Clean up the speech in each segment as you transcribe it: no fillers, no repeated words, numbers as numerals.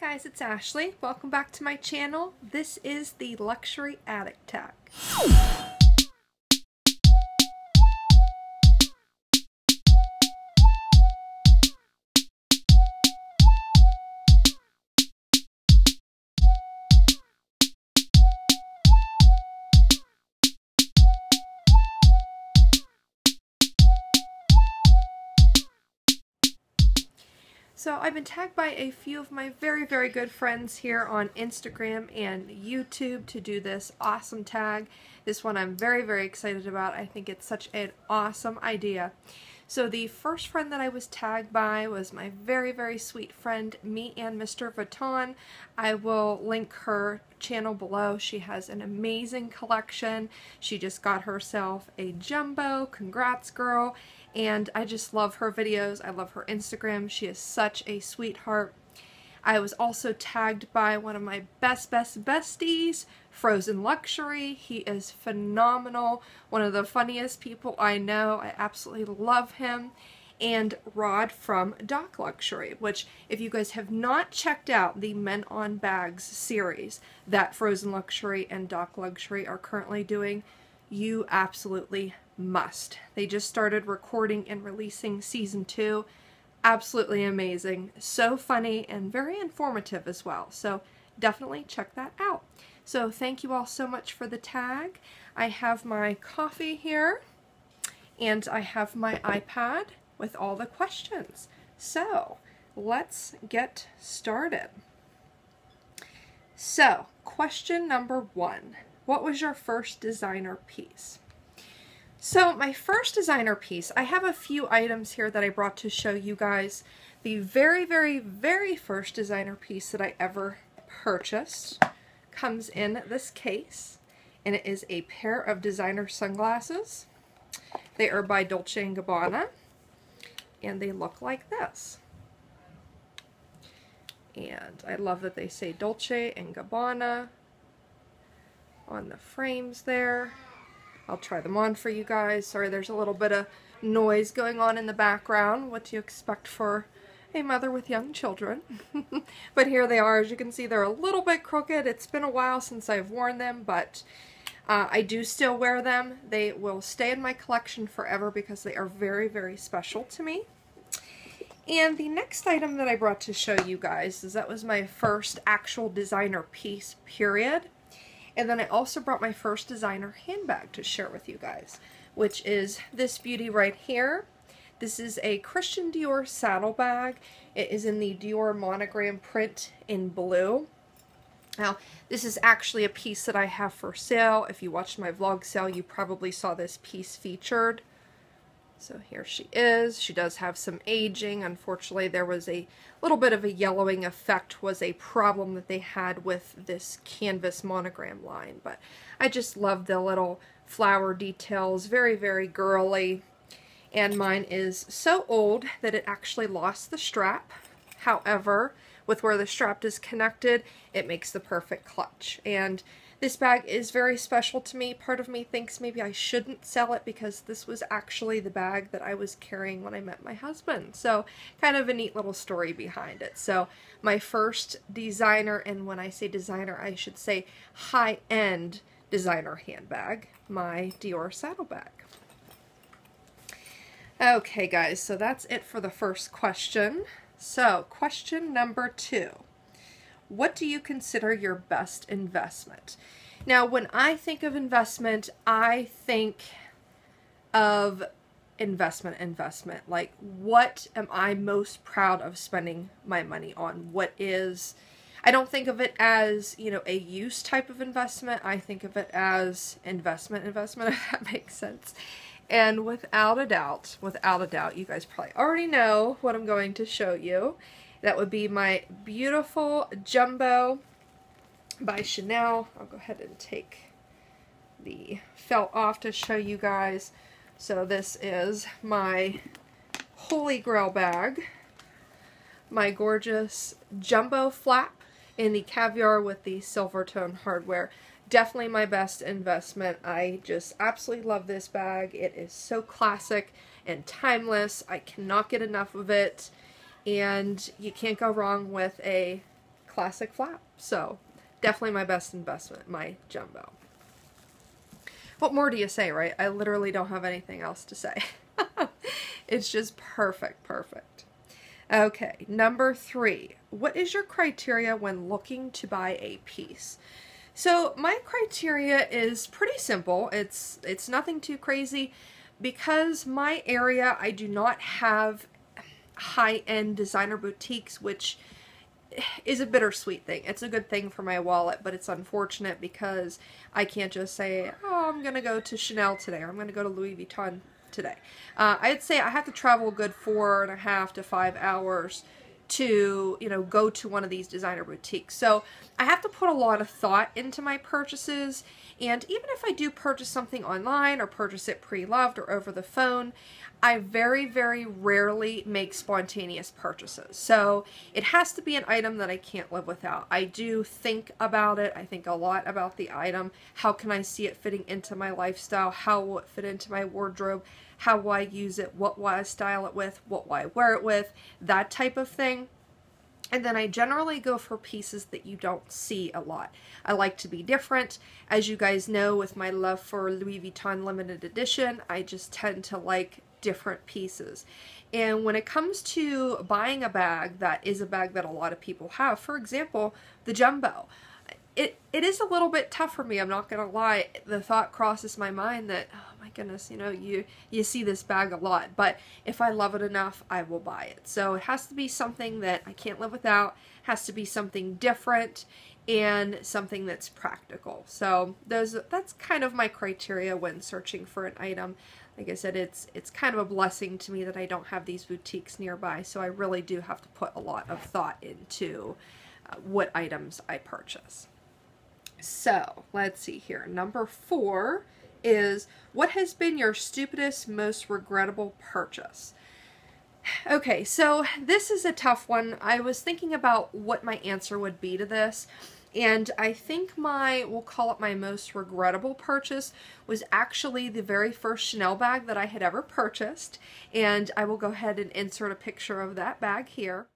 guys, it's Ashley. Welcome back to my channel. This is the Luxury Addict Tag. So I've been tagged by a few of my very good friends here on Instagram and YouTube to do this awesome tag. This one I'm very excited about. I think it's such an awesome idea. So the first friend that I was tagged by was my very sweet friend MeandMrVuitton. I will link her channel below. She has an amazing collection. She just got herself a jumbo. Congrats, girl. And I just love her videos. I love her Instagram. She is such a sweetheart. I was also tagged by one of my best besties, Frozen Luxury. He is phenomenal. One of the funniest people I know. I absolutely love him. And Rod from docLUXURY, which if you guys have not checked out the Men on Bags series that Frozen Luxury and docLUXURY are currently doing, you absolutely must. They just started recording and releasing season 2. Absolutely amazing. So funny and very informative as well. So definitely check that out. So thank you all so much for the tag. I have my coffee here and I have my iPad with all the questions. So let's get started. So question number 1. What was your first designer piece? So my first designer piece, I have a few items here that I brought to show you guys. The very first designer piece that I ever purchased comes in this case, and it is a pair of designer sunglasses. They are by Dolce & Gabbana, and they look like this. And I love that they say Dolce & Gabbana on the frames there. I'll try them on for you guys. Sorry, there's a little bit of noise going on in the background. What do you expect for a mother with young children? But here they are. As you can see, they're a little bit crooked. It's been a while since I've worn them, but I do still wear them. They will stay in my collection forever because they are very special to me. And the next item that I brought to show you guys is that was my first actual designer piece, period. And then I also brought my first designer handbag to share with you guys, which is this beauty right here. This is a Christian Dior saddlebag. It is in the Dior monogram print in blue. Now, this is actually a piece that I have for sale. If you watched my vlog sale, you probably saw this piece featured. So here she is. She does have some aging. Unfortunately, there was a little bit of a yellowing effect was a problem that they had with this canvas monogram line. But I just love the little flower details. Very girly. And mine is so old that it actually lost the strap. However, with where the strap is connected, it makes the perfect clutch. And this bag is very special to me. Part of me thinks maybe I shouldn't sell it because this was actually the bag that I was carrying when I met my husband. So kind of a neat little story behind it. So my first designer, and when I say designer, I should say high-end designer handbag, my Dior saddlebag. Okay guys, so that's it for the first question. So question number 2. What do you consider your best investment? Now, when I think of investment, I think of investment. Like, what am I most proud of spending my money on? What is, I don't think of it as, you know, a use type of investment. I think of it as investment, if that makes sense. And without a doubt, you guys probably already know what I'm going to show you. That would be my beautiful jumbo by Chanel. I'll go ahead and take the felt off to show you guys. So this is my Holy Grail bag. My gorgeous jumbo flap in the caviar with the silver tone hardware. Definitely my best investment. I just absolutely love this bag. It is so classic and timeless. I cannot get enough of it. And you can't go wrong with a classic flap. So definitely my best investment, my jumbo. What more do you say, right? I literally don't have anything else to say. It's just perfect, perfect. Okay, number 3. What is your criteria when looking to buy a piece? So my criteria is pretty simple. It's nothing too crazy. Because my area, I do not have high-end designer boutiques, which is a bittersweet thing. It's a good thing for my wallet, but it's unfortunate because I can't just say, oh, I'm going to go to Chanel today, or I'm going to go to Louis Vuitton today. I'd say I have to travel a good 4.5 to 5 hours to, you know, go to one of these designer boutiques. So I have to put a lot of thought into my purchases, and even if I do purchase something online or purchase it pre-loved or over the phone, I very, very rarely make spontaneous purchases. So it has to be an item that I can't live without. I do think about it. I think a lot about the item. How can I see it fitting into my lifestyle? How will it fit into my wardrobe? How will I use it? What will I style it with? What will I wear it with? That type of thing. And then I generally go for pieces that you don't see a lot. I like to be different. As you guys know, with my love for Louis Vuitton limited edition, I just tend to like different pieces. And when it comes to buying a bag, that is a bag that a lot of people have. For example, the jumbo. It is a little bit tough for me, I'm not gonna lie. The thought crosses my mind that, oh my goodness, you know, you see this bag a lot, but if I love it enough, I will buy it. So it has to be something that I can't live without, has to be something different, and something that's practical. So that's kind of my criteria when searching for an item. Like I said, it's kind of a blessing to me that I don't have these boutiques nearby, so I really do have to put a lot of thought into what items I purchase. So let's see here. Number 4 is, what has been your stupidest, most regrettable purchase? Okay, so this is a tough one. I was thinking about what my answer would be to this, and I think we'll call it my most regrettable purchase, was actually the very first Chanel bag that I had ever purchased, and I will go ahead and insert a picture of that bag here.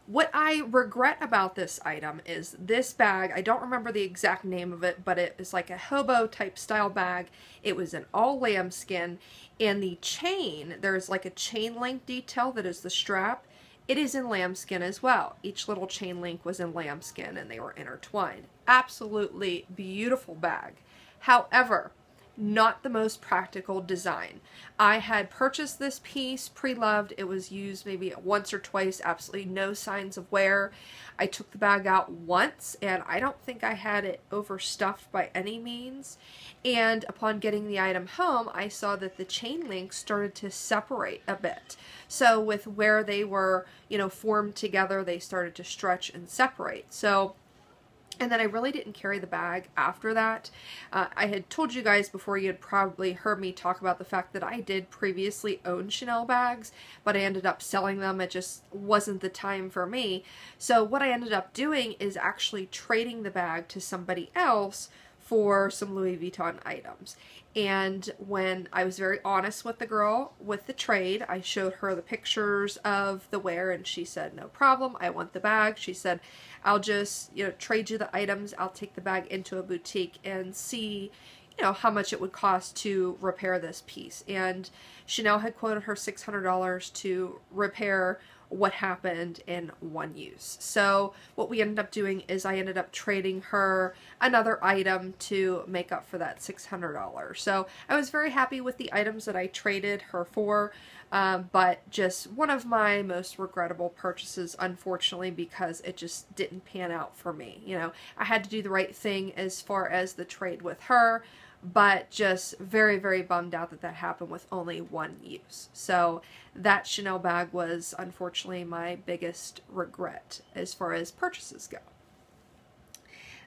What I regret about this item is this bag, I don't remember the exact name of it, but it is like a hobo type style bag. It was an all lambskin, and the chain, there's like a chain link detail that is the strap. It is in lambskin as well. Each little chain link was in lambskin and they were intertwined. Absolutely beautiful bag. However, not the most practical design. I had purchased this piece pre-loved. It was used maybe once or twice, absolutely no signs of wear. I took the bag out once and I don't think I had it overstuffed by any means. And upon getting the item home, I saw that the chain links started to separate a bit. So with where they were, you know, formed together, they started to stretch and separate. And then I really didn't carry the bag after that. I had told you guys before, you had probably heard me talk about the fact that I did previously own Chanel bags, but I ended up selling them. It just wasn't the time for me. So what I ended up doing is actually trading the bag to somebody else for some Louis Vuitton items. And when I was very honest with the girl with the trade, I showed her the pictures of the wear and she said, no problem, I want the bag. She said, I'll just, you know, trade you the items. I'll take the bag into a boutique and see, you know, how much it would cost to repair this piece. And Chanel had quoted her $600 to repair what happened in one use. So what we ended up doing is I ended up trading her another item to make up for that $600. So I was very happy with the items that I traded her for, but just one of my most regrettable purchases, unfortunately, because it just didn't pan out for me. You know, I had to do the right thing as far as the trade with her, but just very, very bummed out that that happened with only one use. So that Chanel bag was unfortunately my biggest regret as far as purchases go.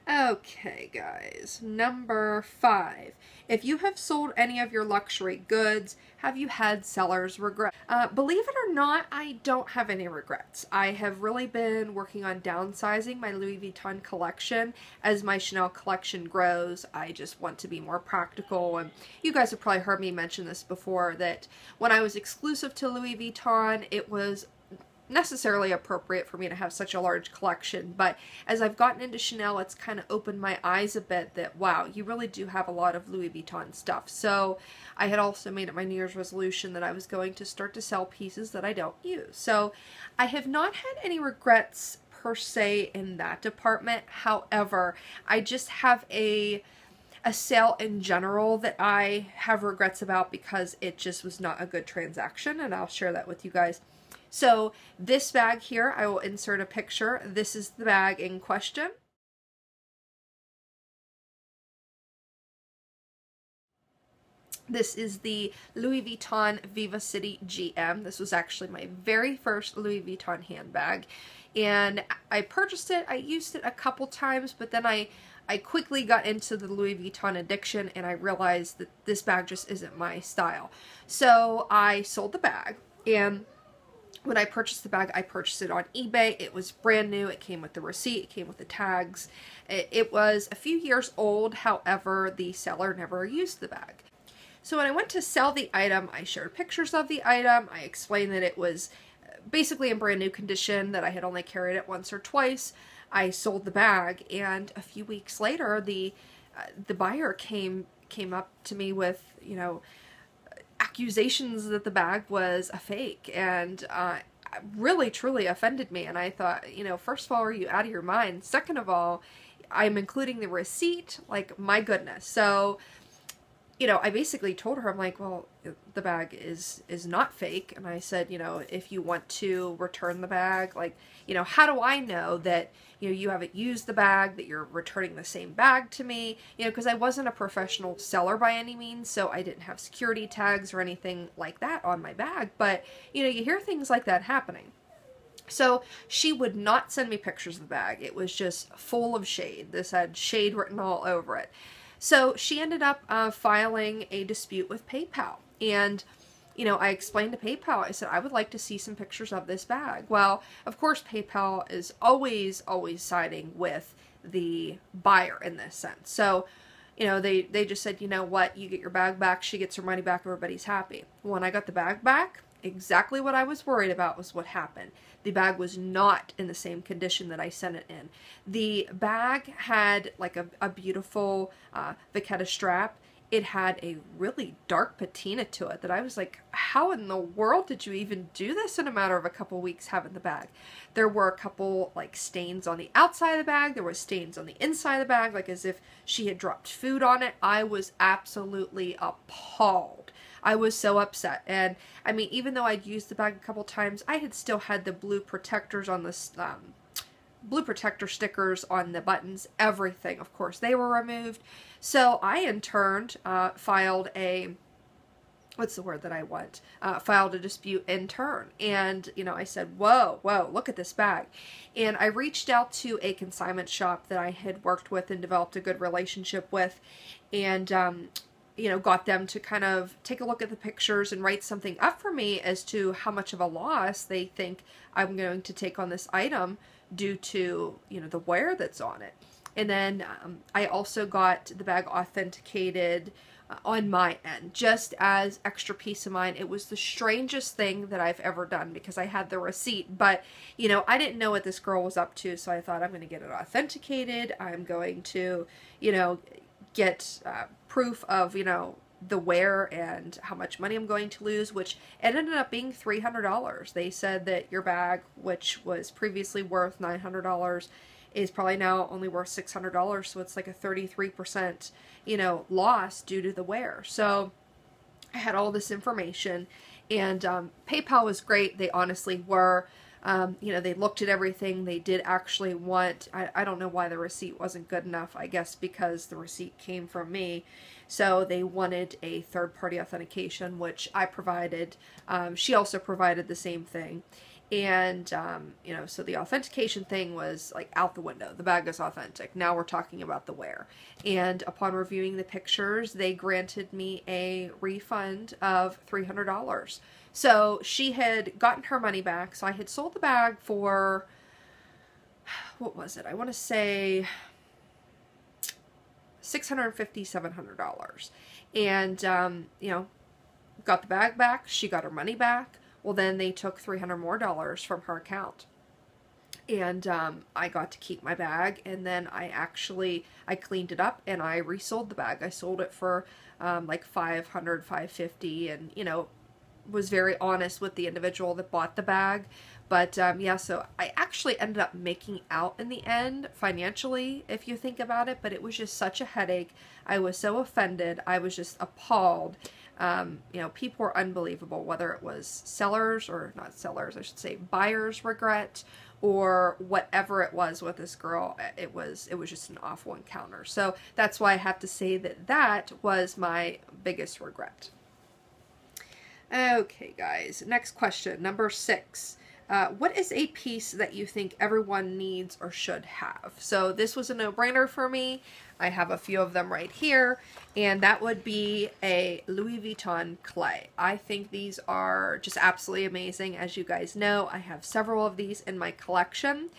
Okay, guys, number 5. If you have sold any of your luxury goods, have you had seller's regret? Believe it or not, I don't have any regrets. I have really been working on downsizing my Louis Vuitton collection. As my Chanel collection grows, I just want to be more practical, and you guys have probably heard me mention this before, that when I was exclusive to Louis Vuitton, it was necessarily appropriate for me to have such a large collection, but as I've gotten into Chanel, it's kind of opened my eyes a bit that, wow, you really do have a lot of Louis Vuitton stuff. So I had also made it my New Year's resolution that I was going to start to sell pieces that I don't use. So I have not had any regrets per se in that department. However, I just have a sale in general that I have regrets about because it just was not a good transaction, and I'll share that with you guys. So this bag here, I will insert a picture. This is the bag in question. This is the Louis Vuitton Viva City GM. This was actually my very first Louis Vuitton handbag, and I purchased it. I used it a couple times, but then I quickly got into the Louis Vuitton addiction, and I realized that this bag just isn't my style. So I sold the bag, and when I purchased the bag, I purchased it on eBay. It was brand new. It came with the receipt. It came with the tags. It was a few years old. However, the seller never used the bag. So when I went to sell the item, I shared pictures of the item. I explained that it was basically in brand new condition, that I had only carried it once or twice. I sold the bag, and a few weeks later, the buyer came up to me with, you know, accusations that the bag was a fake, and really truly offended me. And I thought, you know, first of all, are you out of your mind? Second of all, I'm including the receipt. Like, my goodness. So, you know, I basically told her, I'm like, well, the bag is not fake. And I said, you know, if you want to return the bag, like, you know, how do I know that, you know, you haven't used the bag, that you're returning the same bag to me? You know, because I wasn't a professional seller by any means, so I didn't have security tags or anything like that on my bag. But, you know, you hear things like that happening. So she would not send me pictures of the bag. It was just full of shade. This had shade written all over it. So she ended up filing a dispute with PayPal. And, you know, I explained to PayPal, I said, I would like to see some pictures of this bag. Well, of course, PayPal is always siding with the buyer in this sense. So, you know, they just said, you know what, you get your bag back, she gets her money back, everybody's happy. When I got the bag back, exactly what I was worried about was what happened. The bag was not in the same condition that I sent it in. The bag had like a beautiful vachetta strap. It had a really dark patina to it that I was like, how in the world did you even do this in a matter of a couple weeks having the bag? There were a couple like stains on the outside of the bag. There were stains on the inside of the bag, like as if she had dropped food on it. I was absolutely appalled. I was so upset. And I mean, even though I'd used the bag a couple times, I had still had the blue protectors on this, blue protector stickers on the buttons, everything. Of course, they were removed. So I, in turn, filed a, what's the word that I want? Filed a dispute in turn. And, you know, I said, whoa, look at this bag. And I reached out to a consignment shop that I had worked with and developed a good relationship with. And, you know, got them to kind of take a look at the pictures and write something up for me as to how much of a loss they think I'm going to take on this item due to, you know, the wear that's on it. And then I also got the bag authenticated on my end, just as extra peace of mind. It was the strangest thing that I've ever done because I had the receipt, but, you know, I didn't know what this girl was up to, so I thought, I'm going to get it authenticated. I'm going to, you know, get proof of, you know, the wear and how much money I'm going to lose, which it ended up being $300. They said that your bag, which was previously worth $900, is probably now only worth $600, so it's like a 33%, you know, loss due to the wear. So I had all this information, and PayPal was great. They honestly were. You know, they looked at everything. They did actually want, I don't know why the receipt wasn't good enough. I guess because the receipt came from me. So they wanted a third-party authentication, which I provided. She also provided the same thing. And, you know, so the authentication thing was like out the window. The bag is authentic. Now we're talking about the wear. And upon reviewing the pictures, they granted me a refund of $300. So she had gotten her money back. So I had sold the bag for, what was it? I want to say $650, $700. And, you know, got the bag back. She got her money back. Well, then they took $300 more from her account. And I got to keep my bag, and then I cleaned it up and I resold the bag. I sold it for like $500, $550, and, you know, was very honest with the individual that bought the bag. But yeah, so I actually ended up making out in the end financially, if you think about it, but it was just such a headache. I was so offended. I was just appalled. You know, people were unbelievable, whether it was sellers, or not sellers, I should say buyers' regret, or whatever it was with this girl. It was just an awful encounter. So that's why I have to say that that was my biggest regret. Okay, guys, next question, number 6. What is a piece that you think everyone needs or should have? So this was a no-brainer for me. I have a few of them right here, and that would be a Louis Vuitton clay. I think these are just absolutely amazing. As you guys know, I have several of these in my collection,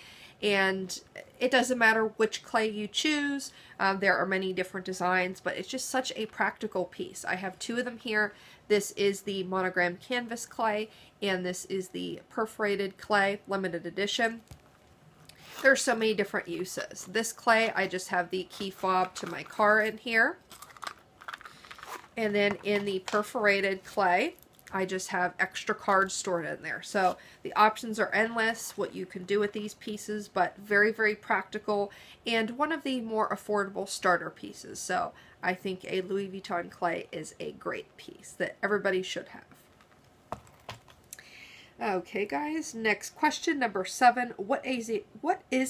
and it doesn't matter which clay you choose. There are many different designs, but it's just such a practical piece. I have 2 of them here. This is the monogram canvas clay, and this is the perforated clay limited edition. There's so many different uses. This clay, I just have the key fob to my car in here. And then in the perforated clay, I just have extra cards stored in there. So the options are endless, what you can do with these pieces, but very, very practical, and one of the more affordable starter pieces. So I think a Louis Vuitton clay is a great piece that everybody should have. Okay, guys, next question, number 7. What is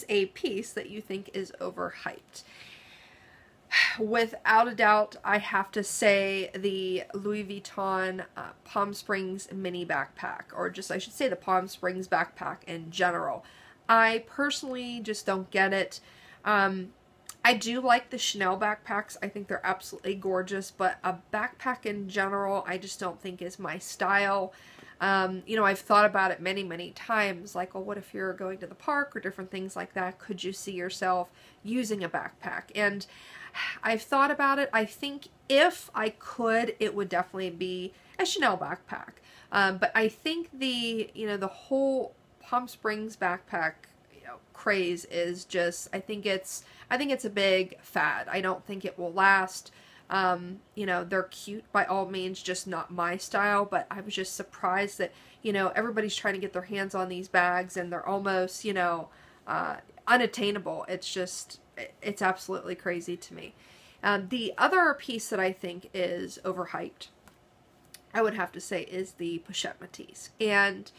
a piece that you think is overhyped? Without a doubt, I have to say the Louis Vuitton Palm Springs mini backpack, or just, I should say, the Palm Springs backpack in general. I personally just don't get it. I do like the Chanel backpacks. I think they're absolutely gorgeous, but a backpack in general, I just don't think is my style. You know, I've thought about it many, many times, like, well, what if you're going to the park or different things like that? Could you see yourself using a backpack? And I've thought about it. I think if I could, it would definitely be a Chanel backpack. But I think the whole Palm Springs backpack, craze is just, I think it's a big fad. I don't think it will last. They're cute by all means, just not my style, but I was just surprised that, everybody's trying to get their hands on these bags and they're almost, unattainable. It's absolutely crazy to me. The other piece that I think is overhyped, I would have to say, is the Pochette Métis. And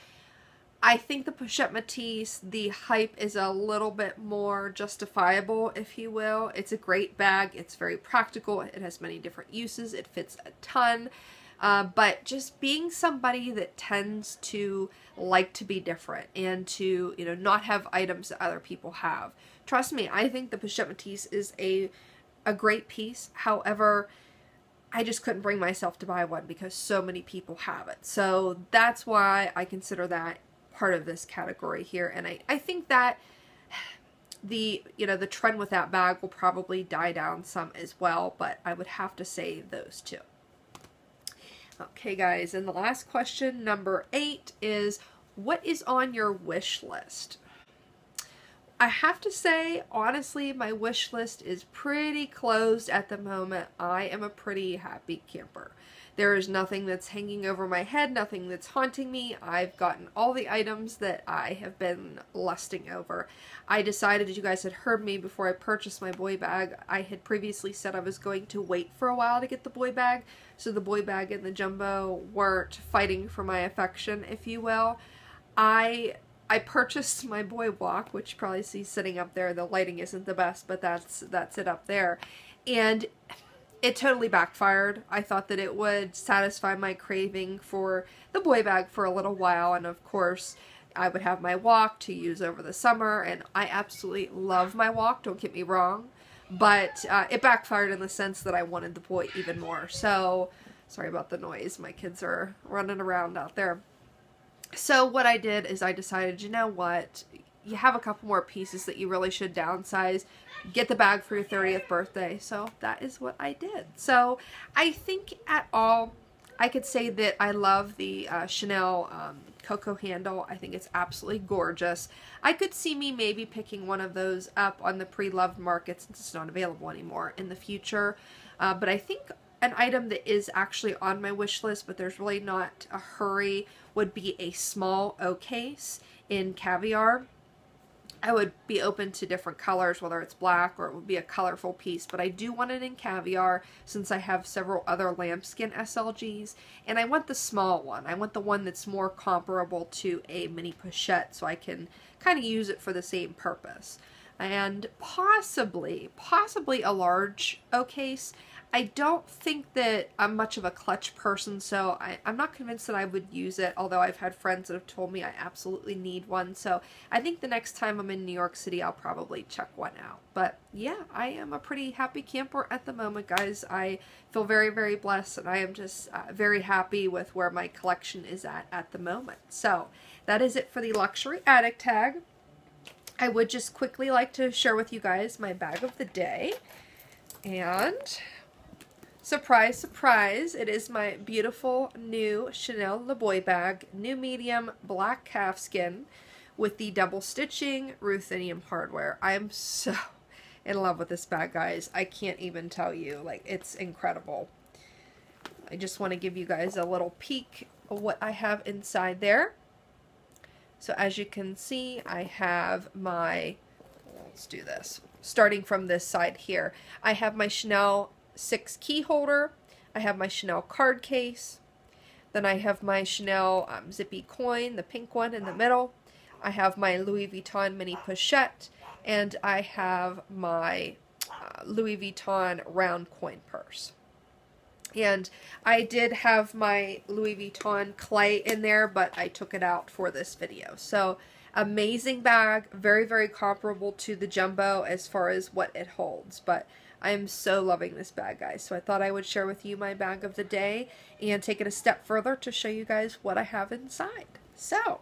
I think the Pochette Métis, the hype is a little bit more justifiable, if you will. It's a great bag. It's very practical. It has many different uses. It fits a ton. But just being somebody that tends to like to be different and to, not have items that other people have. Trust me, I think the Pochette Métis is a great piece. However, I just couldn't bring myself to buy one because so many people have it. So that's why I consider that part of this category here. And I think that the trend with that bag will probably die down some as well, but I would have to say those 2. Okay, guys, and the last question, number 8, is what is on your wish list? I have to say, honestly, my wish list is pretty closed at the moment. I am a pretty happy camper. There is nothing that's hanging over my head, nothing that's haunting me. I've gotten all the items that I have been lusting over. I decided, as you guys had heard me before I purchased my boy bag, I had previously said I was going to wait for a while to get the boy bag, so the boy bag and the jumbo weren't fighting for my affection, if you will. I purchased my boy block, which you probably see sitting up there. The lighting isn't the best, but that's it up there. And it totally backfired. I thought that it would satisfy my craving for the boy bag for a little while, and of course, I would have my walk to use over the summer, and I absolutely love my walk, don't get me wrong, but it backfired in the sense that I wanted the boy even more. So, sorry about the noise, my kids are running around out there. So what I did is I decided, you know what, you have a couple more pieces that you really should downsize, get the bag for your 30th birthday. So that is what I did. So I think at all, I could say that I love the Chanel Coco handle. I think it's absolutely gorgeous. I could see me maybe picking one of those up on the pre-loved market since it's not available anymore in the future. But I think an item that is actually on my wish list, but there's really not a hurry, would be a small O case in caviar. I would be open to different colors, whether it's black or it would be a colorful piece, but I do want it in caviar since I have several other lambskin SLGs, and I want the small one. I want the one that's more comparable to a mini pochette so I can kind of use it for the same purpose. And possibly a large O case. I don't think that I'm much of a clutch person, so I'm not convinced that I would use it, although I've had friends that have told me I absolutely need one. So I think the next time I'm in New York City, I'll probably check one out. But yeah, I am a pretty happy camper at the moment, guys. I feel very, very blessed, and I am just very happy with where my collection is at the moment. So that is it for the luxury addict tag. I would just quickly like to share with you guys my bag of the day. And surprise, surprise, it is my beautiful new Chanel Le Boy bag, new medium black calfskin with the double stitching ruthenium hardware. I am so in love with this bag, guys. I can't even tell you, like, it's incredible. I just want to give you guys a little peek of what I have inside there. So as you can see, I have my, let's do this, starting from this side here. I have my Chanel 6 key holder, I have my Chanel card case, then I have my Chanel zippy coin, the pink one in the middle, I have my Louis Vuitton mini pochette, and I have my Louis Vuitton round coin purse. And I did have my Louis Vuitton clay in there, but I took it out for this video. So amazing bag, very, very comparable to the jumbo as far as what it holds, but I am so loving this bag, guys. So I thought I would share with you my bag of the day and take it a step further to show you guys what I have inside. So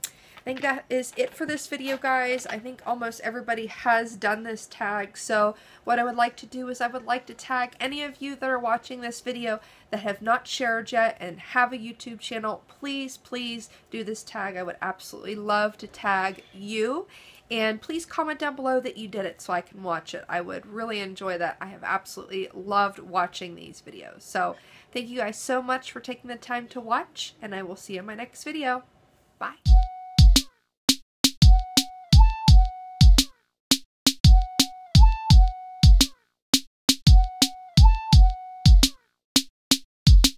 I think that is it for this video, guys. I think almost everybody has done this tag. So what I would like to do is I would like to tag any of you that are watching this video that have not shared yet and have a YouTube channel. Please, please do this tag. I would absolutely love to tag you. And please comment down below that you did it so I can watch it. I would really enjoy that. I have absolutely loved watching these videos. So thank you guys so much for taking the time to watch, and I will see you in my next video. Bye.